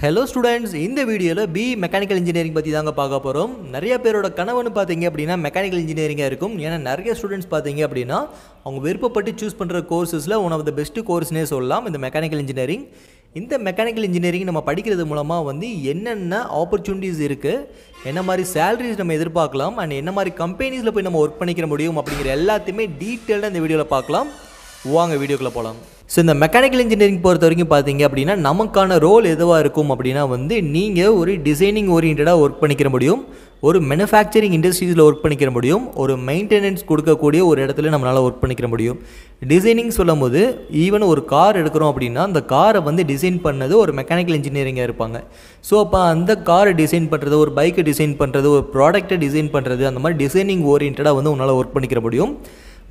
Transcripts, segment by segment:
Hello students, in the video BE Mechanical Engineering பத்தி தாங்க பார்க்க போறோம். நிறைய பேரோட கனவுன்னு பாத்தீங்க அப்படினா மெக்கானிக்கல் இன்ஜினியரிங்கா இருக்கும். ஏன்னா நிறைய ஸ்டூடண்ட்ஸ் பாத்தீங்க அப்படினா அவங்க விருப்பப்பட்டு சூஸ் பண்ற கோர்சஸ்ல one of the best கோர்ஸ்னே சொல்லலாம் இந்த மெக்கானிக்கல் இன்ஜினியரிங். இந்த மெக்கானிக்கல் இன்ஜினியரிங் நம்ம படிக்கிறது மூலமா வந்து என்னென்ன ஆப்பர்சூனிட்டிஸ் இருக்கு, என்ன மாதிரி salaries நம்ம எதிர்பார்க்கலாம் and என்ன மாதிரி கம்பெனிஸ்ல போய் நம்ம வர்க் பண்ணிக்க முடியும் அப்படிங்கற எல்லாத்தையுமே டீடைலா இந்த வீடியோல பார்க்கலாம். வாங்க வீடியோக்குள்ள போலாம். ஸோ இந்த மெக்கானிக்கல் இன்ஜினியரிங் பொறுத்த வரைக்கும் பார்த்தீங்க அப்படின்னா நமக்கான ரோல் எதுவாக இருக்கும் அப்படின்னா வந்து நீங்கள் ஒரு டிசைனிங் ஓரியன்டாக ஒர்க் பண்ணிக்கிற முடியும், ஒரு மேனுஃபேக்சரிங் இண்டஸ்ட்ரீஸில் ஒர்க் பண்ணிக்கிற முடியும், ஒரு மெயின்டெனன்ஸ் கொடுக்கக்கூடிய ஒரு இடத்துல நம்மளால் ஒர்க் பண்ணிக்கிற முடியும். டிசைனிங் சொல்லும் போது ஈவன் ஒரு கார் எடுக்கிறோம் அப்படின்னா அந்த காரை வந்து டிசைன் பண்ணது ஒரு மெக்கானிக்கல் இன்ஜினியரிங்காக இருப்பாங்க. ஸோ அப்போ அந்த காரை டிசைன் பண்ணுறது, ஒரு பைக்கை டிசைன் பண்ணுறது, ஒரு ப்ராடக்ட்டை டிசைன் பண்ணுறது, அந்த மாதிரி டிசைனிங் ஓரியன்டாக வந்து உன்னால் ஒர்க் பண்ணிக்கிற முடியும்.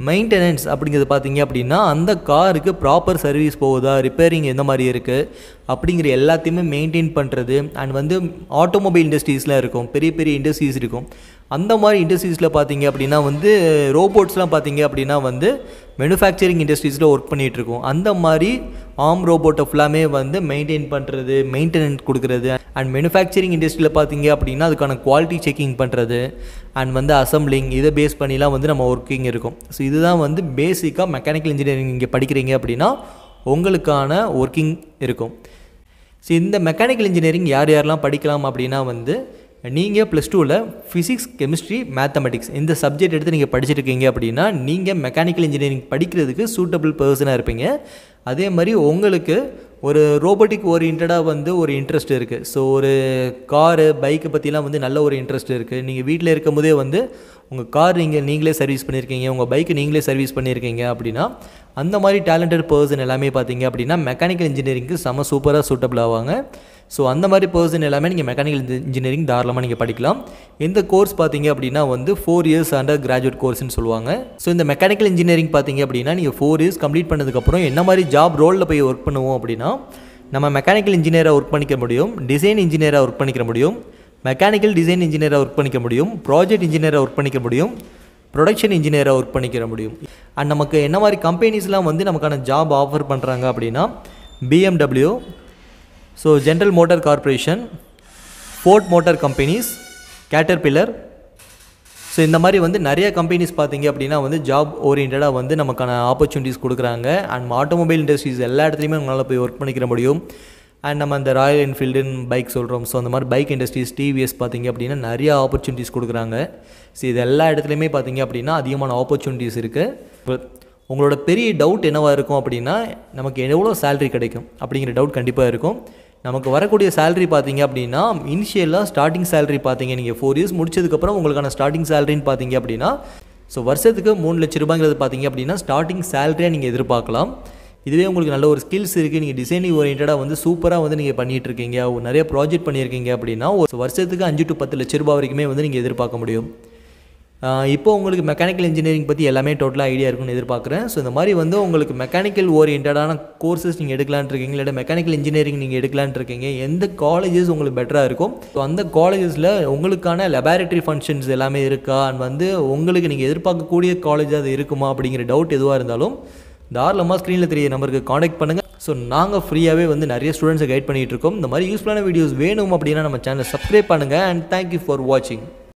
மெயின்டெனன்ஸ் அப்படிங்கிறது பார்த்தீங்க அப்படின்னா அந்த காருக்கு ப்ராப்பர் சர்வீஸ் போகுதா, ரிப்பேரிங் எந்த மாதிரி இருக்குது அப்படிங்கிற எல்லாத்தையுமே மெயின்டைன் பண்ணுறது. அண்ட் வந்து ஆட்டோமொபைல் இண்டஸ்ட்ரீஸ்லாம் இருக்கும், பெரிய பெரிய இண்டஸ்ட்ரீஸ் இருக்கும். அந்த மாதிரி இண்டஸ்ட்ரீஸில் பார்த்தீங்க அப்படின்னா வந்து ரோபோட்ஸ்லாம் பார்த்தீங்க அப்படின்னா வந்து மேனுஃபேக்சரிங் இண்டஸ்ட்ரீஸில் ஒர்க் பண்ணிகிட்ருக்கோம். அந்த மாதிரி ஆர்ம் ரோபோட்டை ஃபுல்லாமே வந்து மெயின்டைன் பண்ணுறது, மெயின்டெனன்ஸ் கொடுக்குறது. அண்ட் மேனுஃபேக்சரிங் இண்டஸ்ட்ரியில் பார்த்தீங்க அப்படின்னா அதுக்கான குவாலிட்டி செக்கிங் பண்ணுறது அண்ட் வந்து அசம்பிளிங், இதை பேஸ் பண்ணிலாம் வந்து நம்ம ஒர்க்கிங் இருக்கும். ஸோ இதுதான் வந்து பேசிக்காக மெக்கானிக்கல் இன்ஜினியரிங் இங்கே படிக்கிறீங்க அப்படின்னா உங்களுக்கான ஒர்க்கிங் இருக்கும். ஸோ இந்த மெக்கானிக்கல் இன்ஜினியரிங் யார் யாரெல்லாம் படிக்கலாம் அப்படின்னா வந்து நீங்கள் +2ல் ஃபிசிக்ஸ், கெமிஸ்ட்ரி, மேத்தமெட்டிக்ஸ் இந்த சப்ஜெக்ட் எடுத்து நீங்கள் படிச்சுருக்கீங்க அப்படின்னா நீங்கள் மெக்கானிக்கல் இன்ஜினியரிங் படிக்கிறதுக்கு சூட்டபிள் பர்சனாக இருப்பீங்க. அதே மாதிரி உங்களுக்கு ஒரு ரோபோட்டிக் ஓரியன்டாக வந்து ஒரு இன்ட்ரெஸ்ட் இருக்குது. ஸோ ஒரு காரு, பைக்கை பற்றிலாம் வந்து நல்ல ஒரு இன்ட்ரெஸ்ட் இருக்குது. நீங்கள் வீட்டில் இருக்கும் போதே வந்து உங்கள் கார் நீங்களே சர்வீஸ் பண்ணியிருக்கீங்க, உங்கள் பைக்கு நீங்களே சர்வீஸ் பண்ணியிருக்கீங்க அப்படின்னா அந்த மாதிரி டேலண்டட் பர்சன் எல்லாமே பார்த்தீங்க அப்படின்னா மெக்கானிக்கல் இன்ஜினியரிங்க்கு செம சூப்பராக சூட்டபிள் ஆவாங்க. ஸோ அந்த மாதிரி பர்சன் எல்லாமே நீங்கள் மெக்கானிக்கல் இன்ஜினியரிங் தாராளமாக நீங்கள் படிக்கலாம். இந்த கோர்ஸ் பார்த்தீங்க அப்படின்னா வந்து 4 இயர்ஸ் அண்டர் கிராஜுவேட் கோர்ஸ்னு சொல்லுவாங்க. ஸோ இந்த மெக்கானிக்கல் இன்ஜினியரிங் பார்த்தீங்க அப்படின்னா நீங்கள் 4 இயர்ஸ் கம்ப்ளீட் பண்ணதுக்கப்புறம் என்ன மாதிரி ஜாப் ரோலில் போய் ஒர்க் பண்ணுவோம் அப்படின்னா நம்ம மெக்கானிக்கல் இன்ஜினியராக ஒர்க் பண்ணிக்க முடியும், டிசைன் இன்ஜினியராக ஒர்க் பண்ணிக்க முடியும், மெக்கானிக்கல் டிசைன் இன்ஜினியராக ஒர்க் பண்ணிக்க முடியும், ப்ராஜெக்ட் இன்ஜினியராக ஒர்க் பண்ணிக்க முடியும், ப்ரொடக்ஷன் இன்ஜினியராக ஒர்க் பண்ணிக்க முடியும். அண்ட் நமக்கு என்ன மாதிரி கம்பெனிஸ்லாம் வந்து நமக்கான ஜாப் ஆஃபர் பண்ணுறாங்க அப்படின்னா BMW, so general motor corporation, Ford motor companies, Caterpillar. So இந்த மாதிரி வந்து நிறைய கம்பெனிஸ் பார்த்தீங்க அப்படின்னா வந்து ஜாப் ஓரியன்டாக வந்து நமக்கான ஆப்பர்ச்சுனிட்டிஸ் கொடுக்குறாங்க. அண்ட் ஆட்டோமொபைல் இண்டஸ்ட்ரீஸ் எல்லா இடத்துலையுமே நம்மளால் போய் ஒர்க் பண்ணிக்கிற முடியும். அண்ட் நம்ம அந்த ராயல் என்ஃபீல்டுன்னு பைக் சொல்கிறோம். ஸோ அந்த மாதிரி பைக் இண்டஸ்ட்ரீஸ், டிவிஎஸ் பார்த்தீங்க அப்படின்னா நிறைய ஆப்பர்ச்சுனிட்டிஸ் கொடுக்குறாங்க. ஸோ இது எல்லா இடத்துலையுமே பார்த்தீங்க அப்படின்னா அதிகமான ஆப்பர்ச்சுனிட்டிஸ் இருக்குது. உங்களோட பெரிய டவுட் என்னவாக இருக்கும் அப்படின்னா நமக்கு எவ்வளோ சேலரி கிடைக்கும் அப்படிங்கிற டவுட் கண்டிப்பாக இருக்கும். நமக்கு வரக்கூடிய சேலரி பார்த்தீங்க அப்படின்னா இனிஷியலாக ஸ்டார்டிங் சேலரி பார்த்தீங்க நீங்கள் 4 இயர்ஸ் முடிச்சதுக்கப்புறம் உங்களுக்கான ஸ்டார்டிங் சேலரின்னு பார்த்தீங்க அப்படின்னா ஸோ வருஷத்துக்கு 3 லட்ச ரூபாய்ங்கிறது பார்த்தீங்க அப்படின்னா ஸ்டார்டிங் சேலரியாக நீங்கள் எதிர்பார்க்கலாம். இதுவே உங்களுக்கு நல்ல ஒரு ஸ்கில்ஸ் இருக்குது, நீங்கள் டிசைனிங் ஓரியன்டாக வந்து சூப்பராக வந்து நீங்கள் பண்ணிகிட்ருக்கீங்க, நிறைய ப்ராஜெக்ட் பண்ணியிருக்கீங்க அப்படின்னா ஒரு வருஷத்துக்கு 5 to 10 லட்ச ரூபாய் வரைக்குமே வந்து நீங்கள் எதிர்பார்க்க முடியும். இப்போ உங்களுக்கு மெக்கானிக்கல் இன்ஜினியரிங் பற்றி எல்லாமே டோட்டலாக ஐடியா இருக்குன்னு எதிர்பார்க்குறேன். ஸோ இந்த மாதிரி வந்து உங்களுக்கு மெக்கானிக்கல் ஓரியன்டான கோர்சஸ் நீங்கள் எடுக்கலான்னு இருக்கீங்க, இல்லை மெக்கானிக்கல் இன்ஜினியரிங் நீங்கள் எடுக்கலான்னு இருக்கீங்க, எந்த காலேஜஸ் உங்களுக்கு பெட்டராக இருக்கும், ஸோ அந்த காலேஜஸில் உங்களுக்கான லெபார்ட்டரி ஃபங்க்ஷன்ஸ் எல்லாமே இருக்கா, அண்ட் வந்து உங்களுக்கு நீங்கள் எதிர்பார்க்கக்கூடிய காலேஜ் அது இருக்குமா அப்படிங்கிற டவுட் எதுவாக இருந்தாலும் தாராளமாக ஸ்க்ரீனில் தெரிய நம்பருக்கு காண்டாக்ட் பண்ணுங்கள். ஸோ நாங்கள் ஃப்ரீயாகவே வந்து நிறைய ஸ்டூடெண்ட்ஸை கைட் பண்ணிகிட்டு இருக்கோம். இந்த மாதிரி யூஸ்ஃபுல்லான வீடியோஸ் வேணும் அப்படின்னா நம்ம சேனலை சப்ஸ்கிரைப் பண்ணுங்கள். அண்ட் தேங்க்யூ ஃபார் வாட்சிங்.